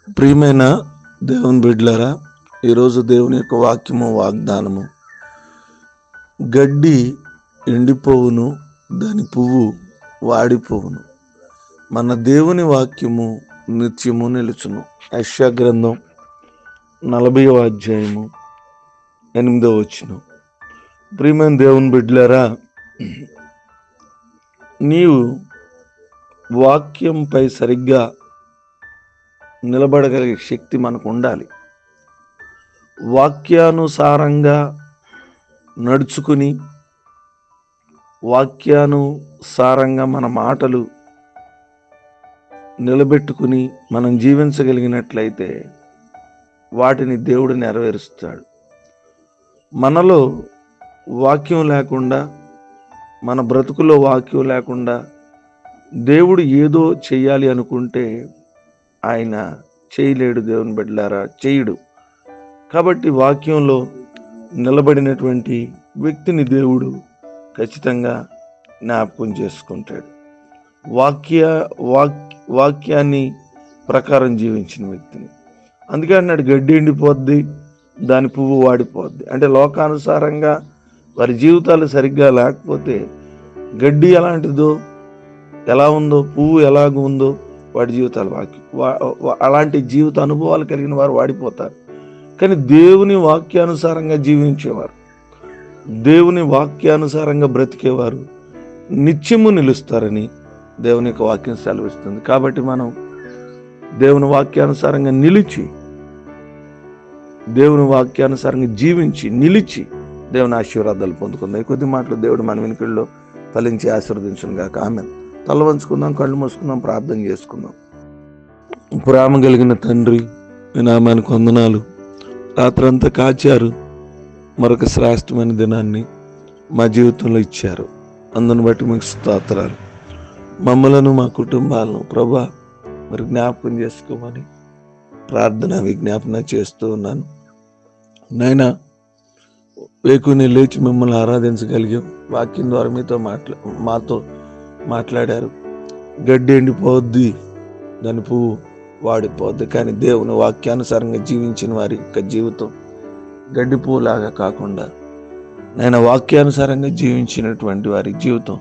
ప్రియమైన దేవుని బిడ్డలారా, ఈరోజు దేవుని యొక్క వాక్యము వాగ్దానము. గడ్డి ఎండిపోవును, దాని పువ్వు వాడిపోవును, మన దేవుని వాక్యము నిత్యము నిలుచును. యెషయా గ్రంథం 40వ అధ్యాయము 8వ వచనం. ప్రియమైన దేవుని బిడ్డలారా, నీవు వాక్యంపై సరిగ్గా నిలబడగలిగే శక్తి మనకు ఉండాలి. వాక్యానుసారంగా నడుచుకుని వాక్యానుసారంగా మన మాటలు నిలబెట్టుకుని మనం జీవించగలిగినట్లయితే వాటిని దేవుడు నెరవేరుస్తాడు. మనలో వాక్యం లేకుండా, మన బ్రతుకులో వాక్యం లేకుండా దేవుడు ఏదో చెయ్యాలి అనుకుంటే ఆయన చేయలేడు. దేవుని బిడ్డలారా, చేయడు. కాబట్టి వాక్యంలో నిలబడినటువంటి వ్యక్తిని దేవుడు ఖచ్చితంగా జ్ఞాపకం చేసుకుంటాడు. వాక్యాన్ని ప్రకారం జీవించిన వ్యక్తిని. అందుకే అన్నాడు, గడ్డి ఎండిపోద్ది, దాని పువ్వు వాడిపోద్ది. అంటే లోకానుసారంగా వారి జీవితాలు సరిగ్గా లేకపోతే గడ్డి ఎలాంటిదో, ఎలా ఉందో, పువ్వు ఎలాగ ఉందో వాడి జీవితాలు అలాంటి జీవిత అనుభవాలు కలిగిన వారు వాడిపోతారు. కానీ దేవుని వాక్యానుసారంగా జీవించేవారు, దేవుని వాక్యానుసారంగా బ్రతికేవారు నిత్యము నిలుస్తారని దేవుని యొక్క వాక్యం సెలవిస్తుంది. కాబట్టి మనం దేవుని వాక్యానుసారంగా నిలిచి, దేవుని వాక్యానుసారంగా జీవించి నిలిచి దేవుని ఆశీర్వాదాలు పొందుకుందాం. కొద్ది మాటలు దేవుడు మన వెనుకల్లో ఫలించి ఆశీర్వదించును గాక. ఆమేన్. తల వంచుకుందాం, కళ్ళు మూసుకుందాం, ప్రార్థన చేసుకుందాం. ప్రేమ కలిగిన తండ్రి, మీ నామానికి వందనాలు. రాత్రంతా కాచారు, మరొక శ్రేష్టమైన దినాన్ని మా జీవితంలో ఇచ్చారు. అందుని బట్టి మీకు స్తోత్రాలు. మమ్మలను, మా కుటుంబాలను ప్రభా మరి జ్ఞాపకం చేసుకోమని ప్రార్థన విజ్ఞాపన చేస్తూ ఉన్నాను. నైనా వేకుని లేచి మిమ్మల్ని ఆరాధించగలిగాం. వాక్యం ద్వారా మాతో మాట్లాడారు. గడ్డి ఎండిపోద్ది, దాని పువ్వు వాడిపోద్ది. కానీ దేవుని వాక్యానుసారంగా జీవించిన వారి యొక్క జీవితం గడ్డి పువ్వులాగా కాకుండా, నేను వాక్యానుసారంగా జీవించినటువంటి వారి జీవితం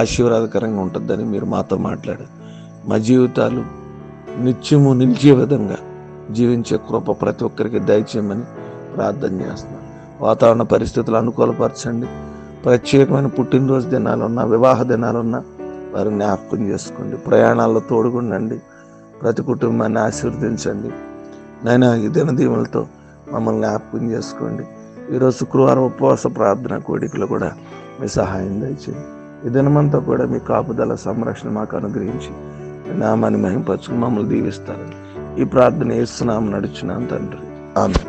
ఆశీర్వాదకరంగా ఉంటుందని మీరు మాతో మాట్లాడారు. మా జీవితాలు నిత్యము నిలిచే విధంగా జీవించే కృప ప్రతి ఒక్కరికి దయచేయమని ప్రార్థన చేస్తున్నాను. వాతావరణ పరిస్థితులు అనుకూలపరచండి. ప్రత్యేకమైన పుట్టినరోజు దినాలున్నా, వివాహ దినాలున్నా వారు జ్ఞాపకం చేసుకోండి. ప్రయాణాల్లో తోడుగుండండి. ప్రతి కుటుంబాన్ని ఆశీర్వదించండి. నైనా ఈ దినదీవులతో మమ్మల్ని జ్ఞాపకం చేసుకోండి. ఈరోజు శుక్రవారం ఉపవాస ప్రార్థన కోడికలు కూడా మీ సహాయం దయచేయండి. ఈ దినమంతా కూడా మీ కాపుదల సంరక్షణ మాకు అనుగ్రహించి నామాన్ని మహింపరచుకుని మమ్మల్ని దీవిస్తారని ఈ ప్రార్థన యేసు నామమున నడుచున్నాను తండ్రి. ఆమేన్.